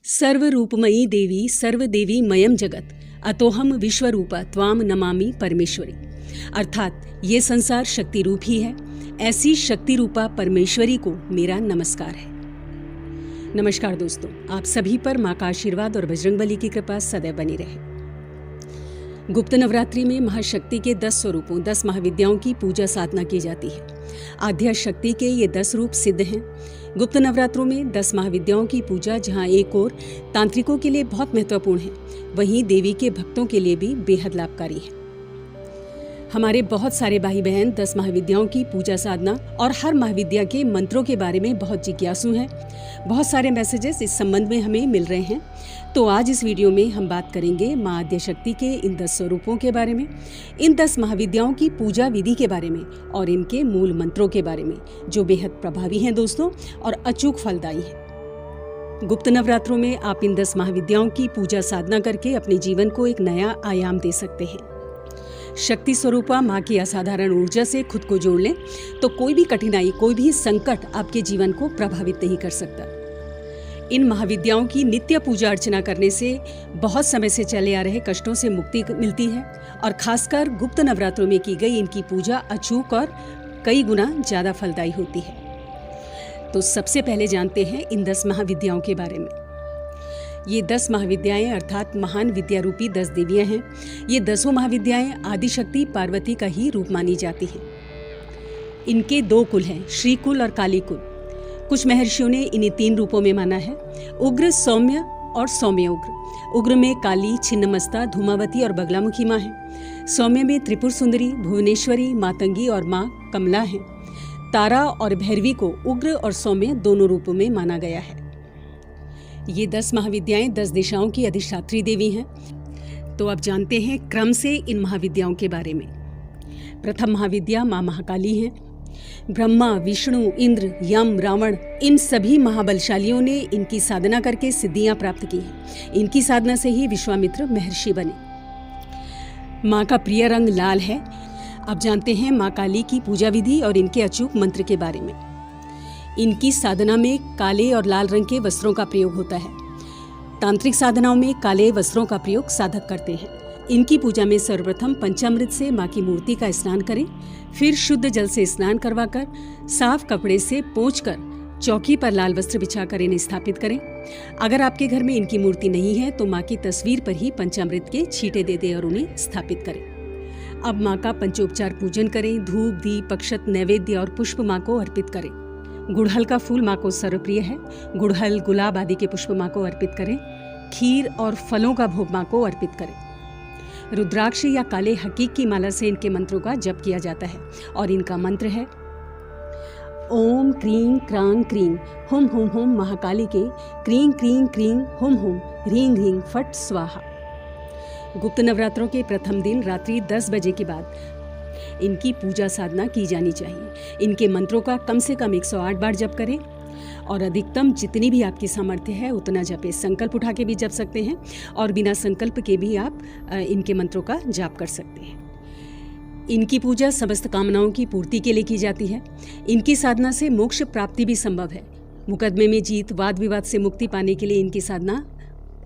सर्वरूपमयी देवी सर्वदेवी मयम जगत अतोहम विश्वरूपा त्वाम नमामि परमेश्वरी। अर्थात ये संसार शक्ति रूप ही है। ऐसी शक्ति रूपा परमेश्वरी को मेरा नमस्कार है। नमस्कार दोस्तों, आप सभी पर माँ का आशीर्वाद और बजरंगबली की कृपा सदैव बनी रहे। गुप्त नवरात्रि में महाशक्ति के 10 स्वरूपों 10 महाविद्याओं की पूजा साधना की जाती है। आद्या शक्ति के ये 10 रूप सिद्ध हैं। गुप्त नवरात्रों में 10 महाविद्याओं की पूजा जहाँ एक और तांत्रिकों के लिए बहुत महत्वपूर्ण है, वहीं देवी के भक्तों के लिए भी बेहद लाभकारी है। हमारे बहुत सारे भाई बहन 10 महाविद्याओं की पूजा साधना और हर महाविद्या के मंत्रों के बारे में बहुत जिज्ञासु हैं। बहुत सारे मैसेजेस इस संबंध में हमें मिल रहे हैं। तो आज इस वीडियो में हम बात करेंगे माँ आद्या शक्ति के इन 10 स्वरूपों के बारे में, इन 10 महाविद्याओं की पूजा विधि के बारे में और इनके मूल मंत्रों के बारे में, जो बेहद प्रभावी हैं दोस्तों और अचूक फलदायी हैं। गुप्त नवरात्रों में आप इन 10 महाविद्याओं की पूजा साधना करके अपने जीवन को एक नया आयाम दे सकते हैं। शक्ति स्वरूपा माँ की असाधारण ऊर्जा से खुद को जोड़ लें तो कोई भी कठिनाई, कोई भी संकट आपके जीवन को प्रभावित नहीं कर सकता। इन महाविद्याओं की नित्य पूजा अर्चना करने से बहुत समय से चले आ रहे कष्टों से मुक्ति मिलती है और खासकर गुप्त नवरात्रों में की गई इनकी पूजा अचूक और कई गुना ज्यादा फलदायी होती है। तो सबसे पहले जानते हैं इन 10 महाविद्याओं के बारे में। ये 10 महाविद्याएं अर्थात महान विद्या रूपी 10 देवियां हैं। ये 10 महाविद्याएं आदिशक्ति पार्वती का ही रूप मानी जाती हैं। इनके 2 कुल हैं, श्री कुल और काली कुल। कुछ महर्षियों ने इन्हें 3 रूपों में माना है, उग्र, सौम्य और सौम्य उग्र। उग्र में काली, छिन्नमस्ता, धूमावती और बगलामुखी माँ है। सौम्य में त्रिपुर सुंदरी, भुवनेश्वरी, मातंगी और माँ कमला है। तारा और भैरवी को उग्र और सौम्य दोनों रूपों में माना गया है। ये 10 महाविद्याएं 10 दिशाओं की अधिष्ठात्री देवी हैं। तो अब जानते हैं क्रम से इन महाविद्याओं के बारे में। प्रथम महाविद्या माँ महाकाली हैं। ब्रह्मा, विष्णु, इंद्र, यम, रावण इन सभी महाबलशालियों ने इनकी साधना करके सिद्धियां प्राप्त की हैं। इनकी साधना से ही विश्वामित्र महर्षि बने। माँ का प्रिय रंग लाल है। अब जानते हैं माँ काली की पूजा विधि और इनके अचूक मंत्र के बारे में। इनकी साधना में काले और लाल रंग के वस्त्रों का प्रयोग होता है। तांत्रिक साधनाओं में काले वस्त्रों का प्रयोग साधक करते हैं। इनकी पूजा में सर्वप्रथम पंचामृत से माँ की मूर्ति का स्नान करें, फिर शुद्ध जल से स्नान करवाकर साफ कपड़े से पोंछकर चौकी पर लाल वस्त्र बिछाकर इन्हें स्थापित करें। अगर आपके घर में इनकी मूर्ति नहीं है तो माँ की तस्वीर पर ही पंचामृत के छींटे दे दें और उन्हें स्थापित करें। अब माँ का पंचोपचार पूजन करें। धूप, दीप, अक्षत, नैवेद्य और पुष्प माँ को अर्पित करें। गुड़हल का फूल माँ को सर्वप्रिय है। गुड़हल, गुलाब आदि के पुष्प माँ को अर्पित करें। खीर और फलों का भोग माँ को अर्पित करें। रुद्राक्ष या काले हकीक की माला से इनके मंत्रों का जप किया जाता है और इनका मंत्र है ओम क्रीं क्रां क्रीं हुम हुम हुम महाकाली के क्रीं क्रीं क्रीं हुम हुम ह्रीं ह्रीं फट स्वाहा। गुप्त नवरात्रों के प्रथम दिन रात्रि 10 बजे के बाद इनकी पूजा साधना की जानी चाहिए। इनके मंत्रों का कम से कम 108 बार जप करें और अधिकतम जितनी भी आपकी सामर्थ्य है उतना जपें। संकल्प उठा के भी जप सकते हैं और बिना संकल्प के भी आप इनके मंत्रों का जाप कर सकते हैं। इनकी पूजा समस्त कामनाओं की पूर्ति के लिए की जाती है। इनकी साधना से मोक्ष प्राप्ति भी संभव है। मुकदमे में जीत, वाद विवाद से मुक्ति पाने के लिए इनकी साधना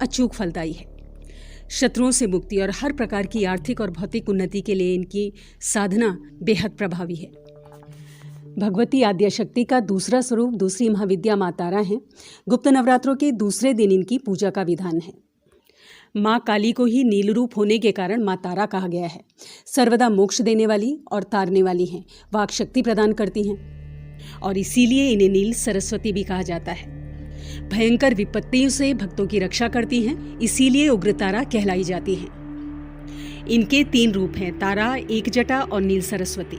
अचूक फलदायी है। शत्रुओं से मुक्ति और हर प्रकार की आर्थिक और भौतिक उन्नति के लिए इनकी साधना बेहद प्रभावी है। भगवती आद्या शक्ति का दूसरा स्वरूप दूसरी महाविद्या माँ तारा है। गुप्त नवरात्रों के दूसरे दिन इनकी पूजा का विधान है। माँ काली को ही नील रूप होने के कारण माँ तारा कहा गया है। सर्वदा मोक्ष देने वाली और तारने वाली हैं। वाक शक्ति प्रदान करती हैं और इसीलिए इन्हें नील सरस्वती भी कहा जाता है। भयंकर विपत्तियों से भक्तों की रक्षा करती हैं, इसीलिए उग्रतारा कहलाई जाती हैं। इनके 3 रूप हैं, तारा, एक जटा और नील सरस्वती।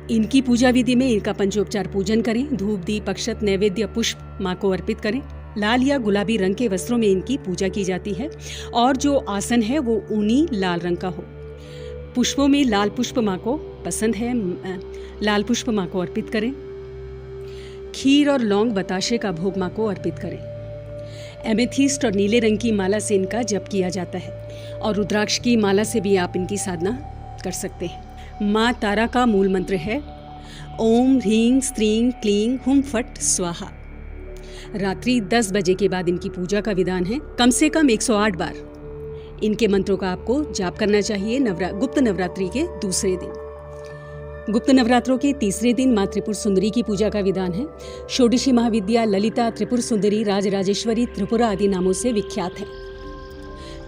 इनकी पूजा विधि में इनका पंचोपचार पूजन करें। धूप, दीप, अक्षत, नैवेद्य, पुष्प माँ को अर्पित करें। लाल या गुलाबी रंग के वस्त्रों में इनकी पूजा की जाती है और जो आसन है वो ऊनी लाल रंग का हो। पुष्पों में लाल पुष्प माँ को पसंद है, लाल पुष्प माँ को अर्पित करें। खीर और लौंग बताशे का भोग माँ को अर्पित करें। एमेथिस्ट और नीले रंग की माला से इनका जप किया जाता है और रुद्राक्ष की माला से भी आप इनकी साधना कर सकते हैं। माँ तारा का मूल मंत्र है ओम ह्रीं स्त्रीं क्लीं हुम फट स्वाहा। रात्रि 10 बजे के बाद इनकी पूजा का विधान है। कम से कम 108 बार इनके मंत्रों का आपको जाप करना चाहिए गुप्त नवरात्रि के दूसरे दिन। गुप्त नवरात्रों के तीसरे दिन माँ त्रिपुर सुंदरी की पूजा का विधान है। षोडशी महाविद्या ललिता, त्रिपुर सुंदरी, राजराजेश्वरी, त्रिपुरा आदि नामों से विख्यात है।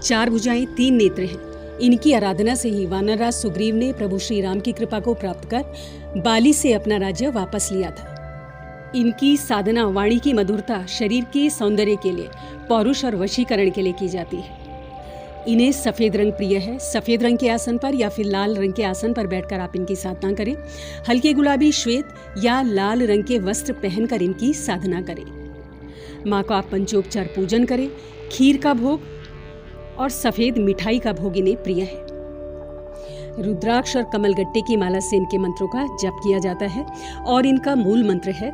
4 भुजाएं, 3 नेत्र हैं। इनकी आराधना से ही वानरराज सुग्रीव ने प्रभु श्री राम की कृपा को प्राप्त कर बाली से अपना राज्य वापस लिया था। इनकी साधना वाणी की मधुरता, शरीर के सौंदर्य के लिए, पौरुष और वशीकरण के लिए की जाती है। इन्हें सफ़ेद रंग प्रिय है। सफ़ेद रंग के आसन पर या फिर लाल रंग के आसन पर बैठकर आप इनकी साधना करें। हल्के गुलाबी, श्वेत या लाल रंग के वस्त्र पहनकर इनकी साधना करें। माँ को आप पंचोपचार पूजन करें। खीर का भोग और सफ़ेद मिठाई का भोग इन्हें प्रिय है। रुद्राक्ष और कमलगट्टे की माला से इनके मंत्रों का जप किया जाता है और इनका मूल मंत्र है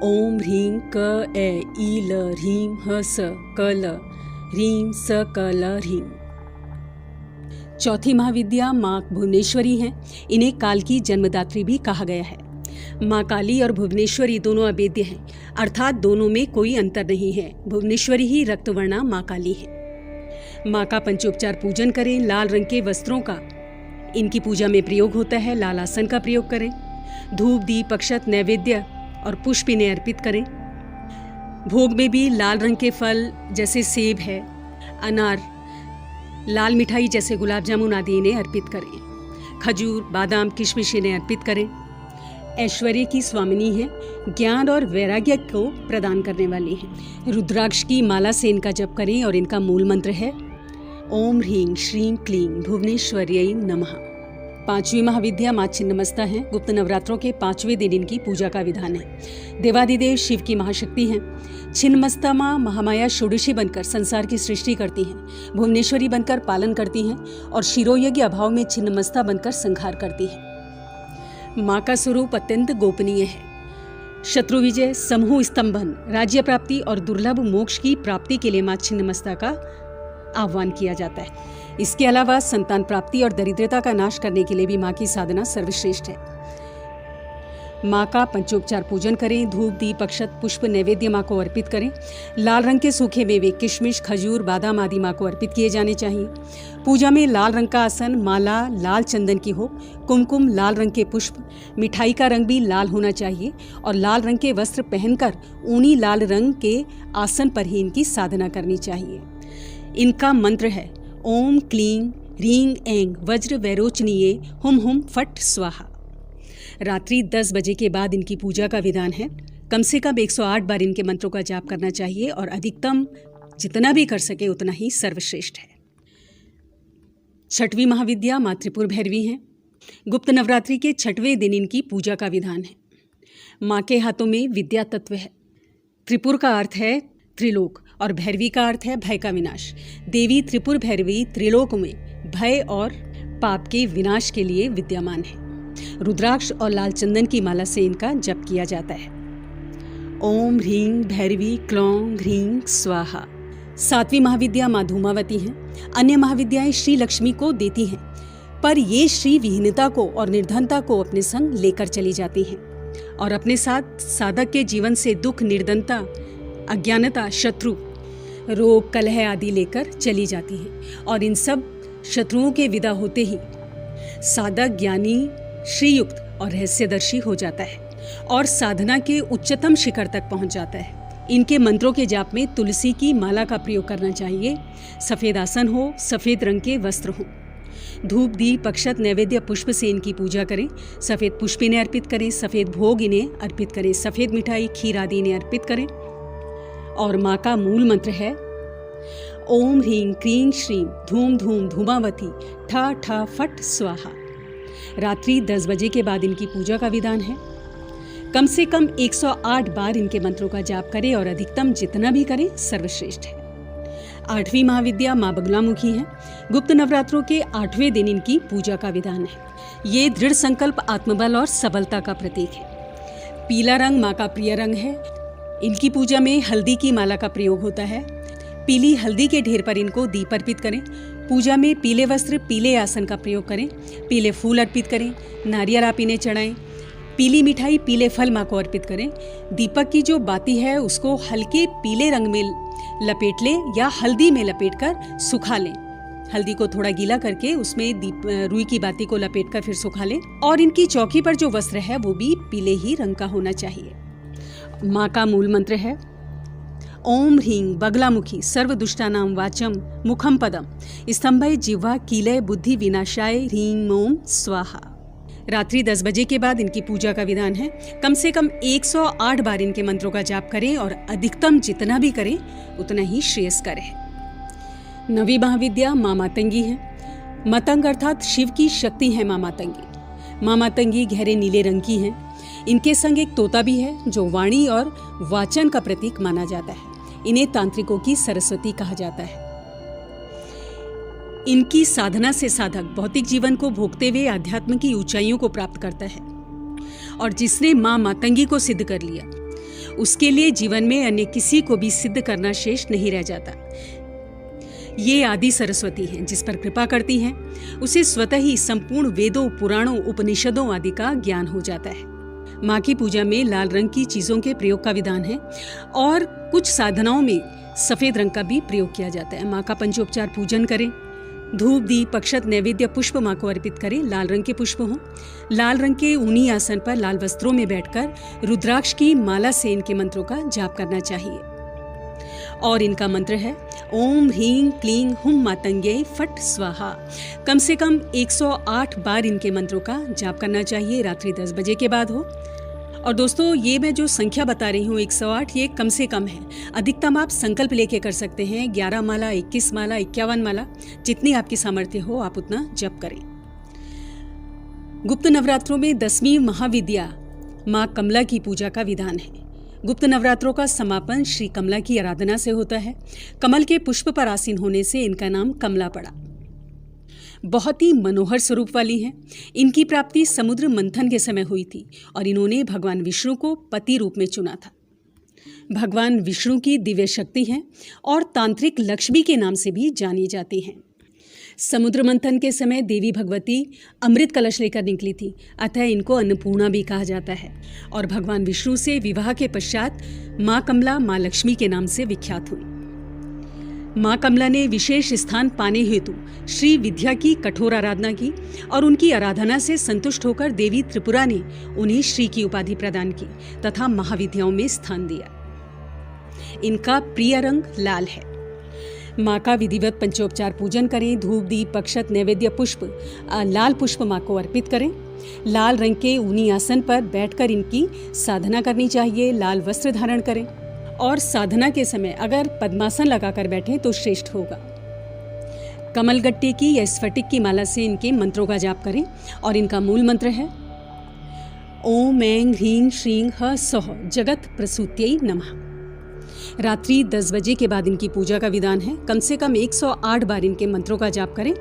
ओम ह्रीं क ए ई ल ह्रीं ह स क ल ह्रीं स क ल ह्रीं। चौथी महाविद्या माँ भुवनेश्वरी हैं। इन्हें काल की जन्मदात्री भी कहा गया है। माँ काली और भुवनेश्वरी दोनों अभेद्य हैं, अर्थात दोनों में कोई अंतर नहीं है। भुवनेश्वरी ही रक्तवर्णा माँ काली है। माँ का पंचोपचार पूजन करें। लाल रंग के वस्त्रों का इनकी पूजा में प्रयोग होता है। लाल आसन का प्रयोग करें। धूप, दीप, अक्षत, नैवेद्य और पुष्प इन्हें अर्पित करें। भोग में भी लाल रंग के फल जैसे सेब है, अनार, लाल मिठाई जैसे गुलाब जामुन आदि इन्हें अर्पित करें। खजूर, बादाम, किशमिश इन्हें अर्पित करें। ऐश्वर्य की स्वामिनी है। ज्ञान और वैराग्य को प्रदान करने वाली है। रुद्राक्ष की माला से इनका जप करें और इनका मूल मंत्र है ओम ह्रीं श्रीं क्लीं भुवनेश्वर्यै नमः। 5वीं महाविद्या माँ छिन्नमस्ता हैं। गुप्त नवरात्रों के 5वें दिन इनकी पूजा का विधान है। देवादिदेव शिव की महाशक्ति हैं। छिन्नमस्ता माँ महामाया षोडशी बनकर संसार की सृष्टि करती हैं। भुवनेश्वरी बनकर पालन करती हैं और शिरोयज्ञ अभाव में छिन्नमस्ता बनकर संहार करती हैं। माँ का स्वरूप अत्यंत गोपनीय है। शत्रु विजय, समूह स्तंभन, राज्य प्राप्ति और दुर्लभ मोक्ष की प्राप्ति के लिए माँ छिन्नमस्ता का आह्वान किया जाता है। इसके अलावा संतान प्राप्ति और दरिद्रता का नाश करने के लिए भी माँ की साधना सर्वश्रेष्ठ है। माँ का पंचोपचार पूजन करें। धूप, दीप, अक्षत, पुष्प, नैवेद्य माँ को अर्पित करें। लाल रंग के सूखे मेवे, किशमिश, खजूर, बादाम आदि माँ को अर्पित किए जाने चाहिए। पूजा में लाल रंग का आसन, माला लाल चंदन की हो, कुमकुम, लाल रंग के पुष्प, मिठाई का रंग भी लाल होना चाहिए और लाल रंग के वस्त्र पहनकर ऊनी लाल रंग के आसन पर ही इनकी साधना करनी चाहिए। इनका मंत्र है ओम क्लीं ह्रीं ऐं वज्र वैरोचनीये हुम हुम फट स्वाहा। रात्रि 10 बजे के बाद इनकी पूजा का विधान है। कम से कम 108 बार इनके मंत्रों का जाप करना चाहिए और अधिकतम जितना भी कर सके उतना ही सर्वश्रेष्ठ है। 6वीं महाविद्या माँ त्रिपुर भैरवी हैं। गुप्त नवरात्रि के 6वें दिन इनकी पूजा का विधान है। माँ के हाथों में विद्या तत्व है। त्रिपुर का अर्थ है त्रिलोक और भैरवी का अर्थ है भय का विनाश। देवी त्रिपुर भैरवी त्रिलोक में भय और पाप के विनाश के लिए विद्यमान है। रुद्राक्ष और लाल चंदन की माला से इनका जप किया जाता है। ओम ह्रीं भैरवी क्लौं ह्रीं स्वाहा। 7वीं महाविद्या माँ धूमावती हैं। अन्य महाविद्याएं श्री लक्ष्मी को देती हैं, पर ये श्री विहीनता को और निर्धनता को अपने संग लेकर चली जाती हैं और अपने साथ साधक के जीवन से दुख, निर्धनता, अज्ञानता, शत्रु, रोग, कलह आदि लेकर चली जाती हैं और इन सब शत्रुओं के विदा होते ही साधक ज्ञानी, श्रीयुक्त और रहस्यदर्शी हो जाता है और साधना के उच्चतम शिखर तक पहुंच जाता है। इनके मंत्रों के जाप में तुलसी की माला का प्रयोग करना चाहिए। सफ़ेद आसन हो, सफ़ेद रंग के वस्त्र हों। धूप, दीप, अक्षत, नैवेद्य, पुष्प से इनकी पूजा करें। सफ़ेद पुष्प इन्हें अर्पित करें। सफ़ेद भोग इन्हें अर्पित करें। सफ़ेद मिठाई, खीर आदि इन्हें अर्पित करें। और माँ का मूल मंत्र है ओम ह्रीं क्रीं श्रीं धूम धूम धूमावती ठा ठा फट स्वाहा। रात्रि 10 बजे के बाद इनकी पूजा का विधान है। कम से कम 108 बार इनके मंत्रों का जाप करें और अधिकतम जितना भी करें सर्वश्रेष्ठ है। 8वीं महाविद्या माँ बगलामुखी है। गुप्त नवरात्रों के 8वें दिन इनकी पूजा का विधान है। ये दृढ़ संकल्प, आत्मबल और सबलता का प्रतीक है। पीला रंग माँ का प्रिय रंग है। इनकी पूजा में हल्दी की माला का प्रयोग होता है। पीली हल्दी के ढेर पर इनको दीप अर्पित करें। पूजा में पीले वस्त्र, पीले आसन का प्रयोग करें। पीले फूल अर्पित करें। नारियल आप इन्हें चढ़ाएं। पीली मिठाई पीले फल माँ को अर्पित करें। दीपक की जो बाती है उसको हल्के पीले रंग में लपेट लें या हल्दी में लपेटकर सुखा लें। हल्दी को थोड़ा गीला करके उसमें रुई की बाती को लपेटकर फिर सुखा लें। और इनकी चौकी पर जो वस्त्र है वो भी पीले ही रंग का होना चाहिए। माँ का मूल मंत्र है ओम ह्रीं बगलामुखी सर्वदुष्टानां वाचम मुखम पदम स्तंभय जिह्वा कीलय बुद्धि विनाशाय ह्रीं ओम स्वाहा। रात्रि 10 बजे के बाद इनकी पूजा का विधान है। कम से कम 108 बार इनके मंत्रों का जाप करें और अधिकतम जितना भी करें उतना ही श्रेयस्कर है। नवी महाविद्या माँ मातंगी है। मतंग अर्थात शिव की शक्ति है माँ मातंगी। माँ मातंगी गहरे नीले रंग की है। इनके संग एक तोता भी है जो वाणी और वाचन का प्रतीक माना जाता है। इन्हें तांत्रिकों की सरस्वती कहा जाता है। इनकी साधना से साधक भौतिक जीवन को भोगते हुए आध्यात्म की ऊंचाइयों को प्राप्त करता है। और जिसने माँ मातंगी को सिद्ध कर लिया उसके लिए जीवन में अन्य किसी को भी सिद्ध करना शेष नहीं रह जाता। ये आदि सरस्वती हैं, जिस पर कृपा करती हैं उसे स्वतः ही संपूर्ण वेदों, पुराणों, उपनिषदों आदि का ज्ञान हो जाता है। माँ की पूजा में लाल रंग की चीजों के प्रयोग का विधान है और कुछ साधनाओं में सफेद रंग का भी प्रयोग किया जाता है। माँ का पंचोपचार पूजन करें। धूप, दीप, अक्षत, नैवेद्य, पुष्प माँ को अर्पित करें। लाल रंग के पुष्प हों। लाल रंग के ऊनी आसन पर लाल वस्त्रों में बैठकर रुद्राक्ष की माला से इनके मंत्रों का जाप करना चाहिए। और इनका मंत्र है ओम ह्रीं क्लीं हुम मातंग्यै फट स्वाहा। कम से कम 108 बार इनके मंत्रों का जाप करना चाहिए। रात्रि 10 बजे के बाद हो। और दोस्तों, ये मैं जो संख्या बता रही हूँ 108, ये कम से कम है। अधिकतम आप संकल्प लेके कर सकते हैं। 11 माला, 21 माला, 51 माला, जितनी आपकी सामर्थ्य हो आप उतना जप करें। गुप्त नवरात्रों में 10वीं महाविद्या माँ कमला की पूजा का विधान है। गुप्त नवरात्रों का समापन श्री कमला की आराधना से होता है। कमल के पुष्प पर आसीन होने से इनका नाम कमला पड़ा। बहुत ही मनोहर स्वरूप वाली हैं। इनकी प्राप्ति समुद्र मंथन के समय हुई थी और इन्होंने भगवान विष्णु को पति रूप में चुना था। भगवान विष्णु की दिव्य शक्ति हैं और तांत्रिक लक्ष्मी के नाम से भी जानी जाती हैं। समुद्र मंथन के समय देवी भगवती अमृत कलश लेकर निकली थी, अतः इनको अन्नपूर्णा भी कहा जाता है। और भगवान विष्णु से विवाह के पश्चात माँ कमला माँ लक्ष्मी के नाम से विख्यात हुई। माँ कमला ने विशेष स्थान पाने हेतु श्री विद्या की कठोर आराधना की और उनकी आराधना से संतुष्ट होकर देवी त्रिपुरा ने उन्हें श्री की उपाधि प्रदान की तथा महाविद्याओं में स्थान दिया। इनका प्रिय रंग लाल है। माँ का विधिवत पंचोपचार पूजन करें। धूप, दीप, अक्षत, नैवेद्य, पुष्प, लाल पुष्प माँ को अर्पित करें। लाल रंग के ऊनी आसन पर बैठकर इनकी साधना करनी चाहिए। लाल वस्त्र धारण करें और साधना के समय अगर पद्मासन लगाकर बैठें तो श्रेष्ठ होगा। कमलगट्टे की या स्फटिक की माला से इनके मंत्रों का जाप करें और इनका मूल मंत्र है ओम ऐं ह्रीं श्रीं ह सौः जगत प्रसूत्यै नमः। रात्रि 10 बजे के बाद इनकी पूजा का विधान है। कम से कम 108 बार इनके मंत्रों का जाप करें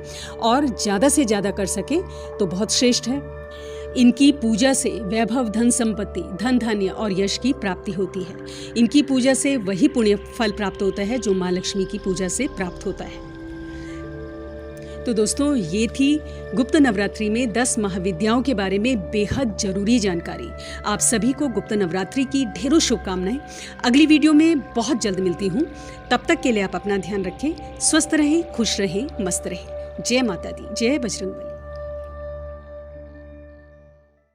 और ज़्यादा से ज़्यादा कर सके तो बहुत श्रेष्ठ है। इनकी पूजा से वैभव, धन संपत्ति, धन धान्य और यश की प्राप्ति होती है। इनकी पूजा से वही पुण्य फल प्राप्त होता है जो माँ लक्ष्मी की पूजा से प्राप्त होता है। तो दोस्तों, ये थी गुप्त नवरात्रि में 10 महाविद्याओं के बारे में बेहद जरूरी जानकारी। आप सभी को गुप्त नवरात्रि की ढेरों शुभकामनाएं। अगली वीडियो में बहुत जल्द मिलती हूँ। तब तक के लिए आप अपना ध्यान रखें, स्वस्थ रहें, खुश रहें, मस्त रहें। जय माता दी, जय बजरंगबली।